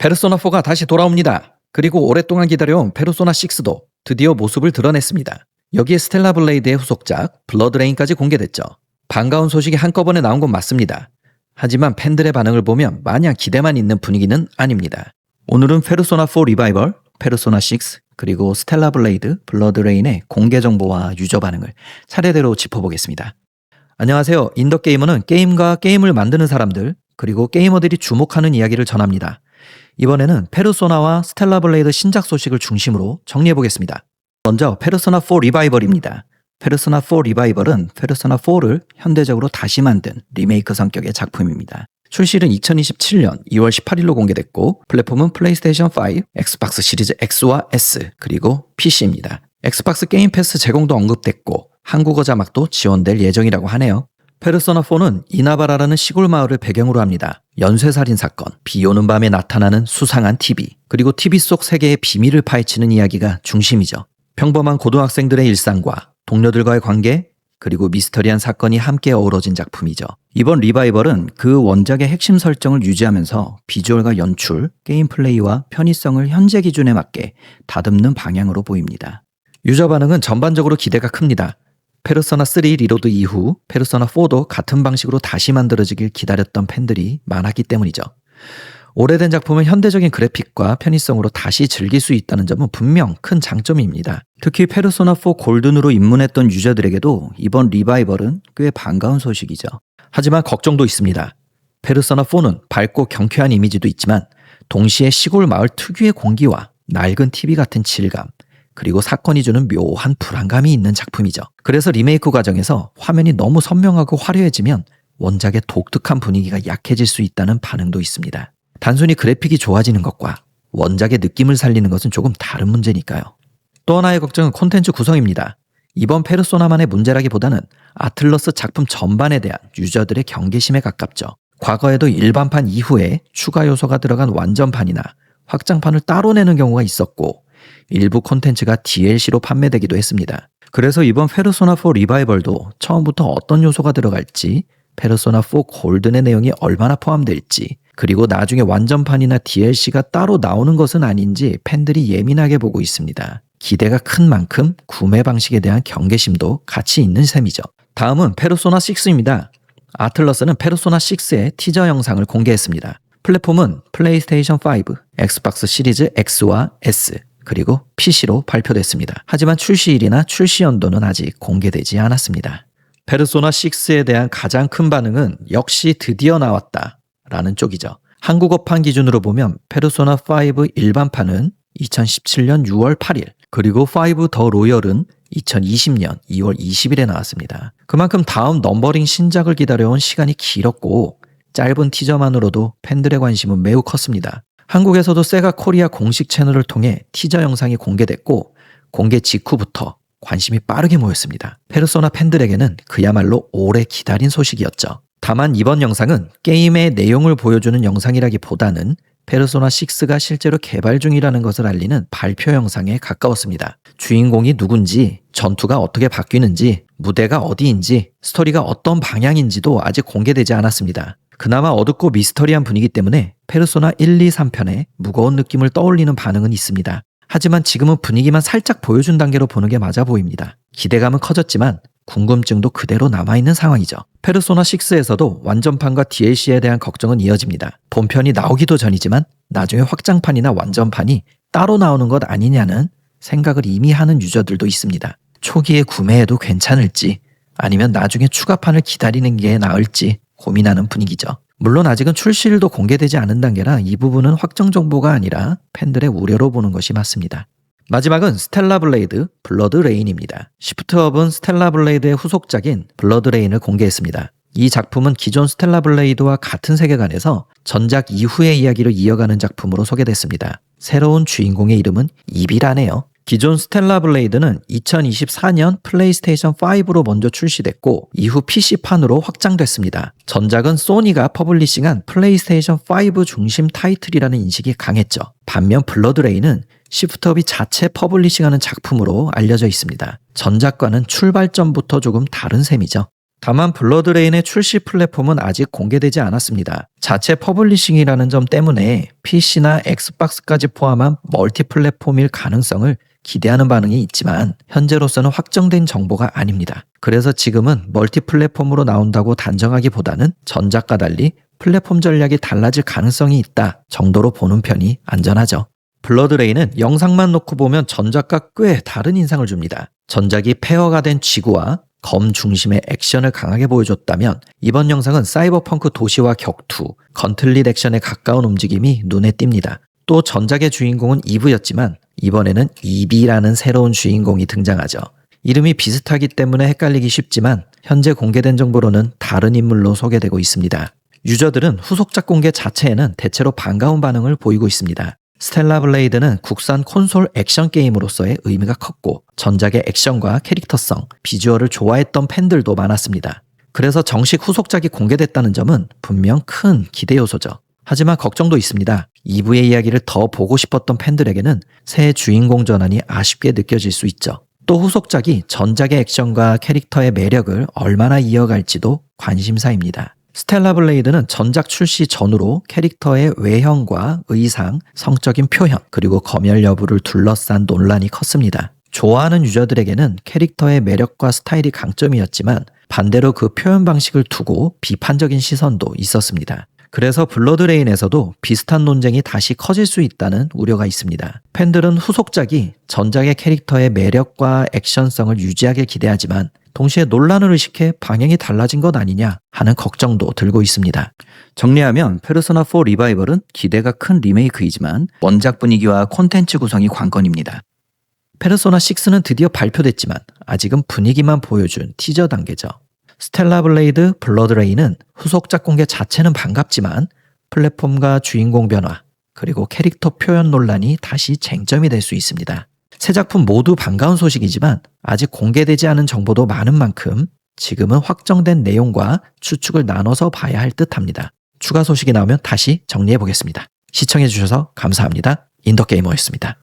페르소나4가 다시 돌아옵니다. 그리고 오랫동안 기다려온 페르소나6도 드디어 모습을 드러냈습니다. 여기에 스텔라 블레이드의 후속작 블러드레인까지 공개됐죠. 반가운 소식이 한꺼번에 나온 건 맞습니다. 하지만 팬들의 반응을 보면 마냥 기대만 있는 분위기는 아닙니다. 오늘은 페르소나4 리바이벌, 페르소나6, 그리고 스텔라 블레이드, 블러드레인의 공개 정보와 유저 반응을 차례대로 짚어보겠습니다. 안녕하세요. 인더게이머는 게임과 게임을 만드는 사람들, 그리고 게이머들이 주목하는 이야기를 전합니다. 이번에는 페르소나와 스텔라 블레이드 신작 소식을 중심으로 정리해보겠습니다. 먼저 페르소나4 리바이벌입니다. 페르소나4 리바이벌은 페르소나4를 현대적으로 다시 만든 리메이크 성격의 작품입니다. 출시는 2027년 2월 18일로 공개됐고 플랫폼은 플레이스테이션 5, 엑스박스 시리즈 X와 S, 그리고 PC입니다. 엑스박스 게임 패스 제공도 언급됐고 한국어 자막도 지원될 예정이라고 하네요. 페르소나4는 이나바라라는 시골 마을을 배경으로 합니다. 연쇄살인 사건, 비 오는 밤에 나타나는 수상한 TV, 그리고 TV 속 세계의 비밀을 파헤치는 이야기가 중심이죠. 평범한 고등학생들의 일상과 동료들과의 관계, 그리고 미스터리한 사건이 함께 어우러진 작품이죠. 이번 리바이벌은 그 원작의 핵심 설정을 유지하면서 비주얼과 연출, 게임 플레이와 편의성을 현재 기준에 맞게 다듬는 방향으로 보입니다. 유저 반응은 전반적으로 기대가 큽니다. 페르소나 3 리로드 이후 페르소나 4도 같은 방식으로 다시 만들어지길 기다렸던 팬들이 많았기 때문이죠. 오래된 작품은 현대적인 그래픽과 편의성으로 다시 즐길 수 있다는 점은 분명 큰 장점입니다. 특히 페르소나 4 골든으로 입문했던 유저들에게도 이번 리바이벌은 꽤 반가운 소식이죠. 하지만 걱정도 있습니다. 페르소나 4는 밝고 경쾌한 이미지도 있지만 동시에 시골 마을 특유의 공기와 낡은 TV 같은 질감, 그리고 사건이 주는 묘한 불안감이 있는 작품이죠. 그래서 리메이크 과정에서 화면이 너무 선명하고 화려해지면 원작의 독특한 분위기가 약해질 수 있다는 반응도 있습니다. 단순히 그래픽이 좋아지는 것과 원작의 느낌을 살리는 것은 조금 다른 문제니까요. 또 하나의 걱정은 콘텐츠 구성입니다. 이번 페르소나만의 문제라기보다는 아틀러스 작품 전반에 대한 유저들의 경계심에 가깝죠. 과거에도 일반판 이후에 추가 요소가 들어간 완전판이나 확장판을 따로 내는 경우가 있었고 일부 콘텐츠가 DLC로 판매되기도 했습니다. 그래서 이번 페르소나4 리바이벌도 처음부터 어떤 요소가 들어갈지, 페르소나4 골든의 내용이 얼마나 포함될지, 그리고 나중에 완전판이나 DLC가 따로 나오는 것은 아닌지 팬들이 예민하게 보고 있습니다. 기대가 큰 만큼 구매 방식에 대한 경계심도 같이 있는 셈이죠. 다음은 페르소나 6입니다. 아틀러스는 페르소나 6의 티저 영상을 공개했습니다. 플랫폼은 플레이스테이션 5, 엑스박스 시리즈 X와 S, 그리고 PC로 발표됐습니다. 하지만 출시일이나 출시 연도는 아직 공개되지 않았습니다. 페르소나 6에 대한 가장 큰 반응은 역시 드디어 나왔다 라는 쪽이죠. 한국어판 기준으로 보면 페르소나 5 일반판은 2017년 6월 8일, 그리고 5 더 로열은 2020년 2월 20일에 나왔습니다. 그만큼 다음 넘버링 신작을 기다려온 시간이 길었고 짧은 티저만으로도 팬들의 관심은 매우 컸습니다. 한국에서도 세가 코리아 공식 채널을 통해 티저 영상이 공개됐고 공개 직후부터 관심이 빠르게 모였습니다. 페르소나 팬들에게는 그야말로 오래 기다린 소식이었죠. 다만 이번 영상은 게임의 내용을 보여주는 영상이라기보다는 페르소나 6가 실제로 개발 중이라는 것을 알리는 발표 영상에 가까웠습니다. 주인공이 누군지, 전투가 어떻게 바뀌는지, 무대가 어디인지, 스토리가 어떤 방향인지도 아직 공개되지 않았습니다. 그나마 어둡고 미스터리한 분위기 때문에 페르소나 1, 2, 3편의 무거운 느낌을 떠올리는 반응은 있습니다. 하지만 지금은 분위기만 살짝 보여준 단계로 보는 게 맞아 보입니다. 기대감은 커졌지만 궁금증도 그대로 남아있는 상황이죠. 페르소나 6에서도 완전판과 DLC에 대한 걱정은 이어집니다. 본편이 나오기도 전이지만 나중에 확장판이나 완전판이 따로 나오는 것 아니냐는 생각을 이미 하는 유저들도 있습니다. 초기에 구매해도 괜찮을지 아니면 나중에 추가판을 기다리는 게 나을지 고민하는 분위기죠. 물론 아직은 출시일도 공개되지 않은 단계라 이 부분은 확정 정보가 아니라 팬들의 우려로 보는 것이 맞습니다. 마지막은 스텔라 블레이드, 블러드레인입니다. 시프트업은 스텔라 블레이드의 후속작인 블러드레인을 공개했습니다. 이 작품은 기존 스텔라 블레이드와 같은 세계관에서 전작 이후의 이야기를 이어가는 작품으로 소개됐습니다. 새로운 주인공의 이름은 이비라네요. 기존 스텔라 블레이드는 2024년 플레이스테이션 5로 먼저 출시됐고 이후 PC판으로 확장됐습니다. 전작은 소니가 퍼블리싱한 플레이스테이션 5 중심 타이틀이라는 인식이 강했죠. 반면 블러드레인은 시프트업이 자체 퍼블리싱하는 작품으로 알려져 있습니다. 전작과는 출발점부터 조금 다른 셈이죠. 다만 블러드레인의 출시 플랫폼은 아직 공개되지 않았습니다. 자체 퍼블리싱이라는 점 때문에 PC나 엑스박스까지 포함한 멀티 플랫폼일 가능성을 기대하는 반응이 있지만 현재로서는 확정된 정보가 아닙니다. 그래서 지금은 멀티 플랫폼으로 나온다고 단정하기보다는 전작과 달리 플랫폼 전략이 달라질 가능성이 있다 정도로 보는 편이 안전하죠. 블러드레인은 영상만 놓고 보면 전작과 꽤 다른 인상을 줍니다. 전작이 폐허가 된 지구와 검 중심의 액션을 강하게 보여줬다면 이번 영상은 사이버펑크 도시와 격투, 건틀릿 액션에 가까운 움직임이 눈에 띕니다. 또 전작의 주인공은 이브였지만 이번에는 이비라는 새로운 주인공이 등장하죠. 이름이 비슷하기 때문에 헷갈리기 쉽지만 현재 공개된 정보로는 다른 인물로 소개되고 있습니다. 유저들은 후속작 공개 자체에는 대체로 반가운 반응을 보이고 있습니다. 스텔라 블레이드는 국산 콘솔 액션 게임으로서의 의미가 컸고 전작의 액션과 캐릭터성, 비주얼을 좋아했던 팬들도 많았습니다. 그래서 정식 후속작이 공개됐다는 점은 분명 큰 기대 요소죠. 하지만 걱정도 있습니다. 2부의 이야기를 더 보고 싶었던 팬들에게는 새 주인공 전환이 아쉽게 느껴질 수 있죠. 또 후속작이 전작의 액션과 캐릭터의 매력을 얼마나 이어갈지도 관심사입니다. 스텔라 블레이드는 전작 출시 전후로 캐릭터의 외형과 의상, 성적인 표현, 그리고 검열 여부를 둘러싼 논란이 컸습니다. 좋아하는 유저들에게는 캐릭터의 매력과 스타일이 강점이었지만 반대로 그 표현 방식을 두고 비판적인 시선도 있었습니다. 그래서 블러드레인에서도 비슷한 논쟁이 다시 커질 수 있다는 우려가 있습니다. 팬들은 후속작이 전작의 캐릭터의 매력과 액션성을 유지하길 기대하지만 동시에 논란을 의식해 방향이 달라진 것 아니냐 하는 걱정도 들고 있습니다. 정리하면 페르소나 4 리바이벌은 기대가 큰 리메이크이지만 원작 분위기와 콘텐츠 구성이 관건입니다. 페르소나 6는 드디어 발표됐지만 아직은 분위기만 보여준 티저 단계죠. 스텔라 블레이드 블러드레인은 후속작 공개 자체는 반갑지만 플랫폼과 주인공 변화 그리고 캐릭터 표현 논란이 다시 쟁점이 될 수 있습니다. 세 작품 모두 반가운 소식이지만 아직 공개되지 않은 정보도 많은 만큼 지금은 확정된 내용과 추측을 나눠서 봐야 할 듯합니다. 추가 소식이 나오면 다시 정리해 보겠습니다. 시청해 주셔서 감사합니다. 인더게이머였습니다.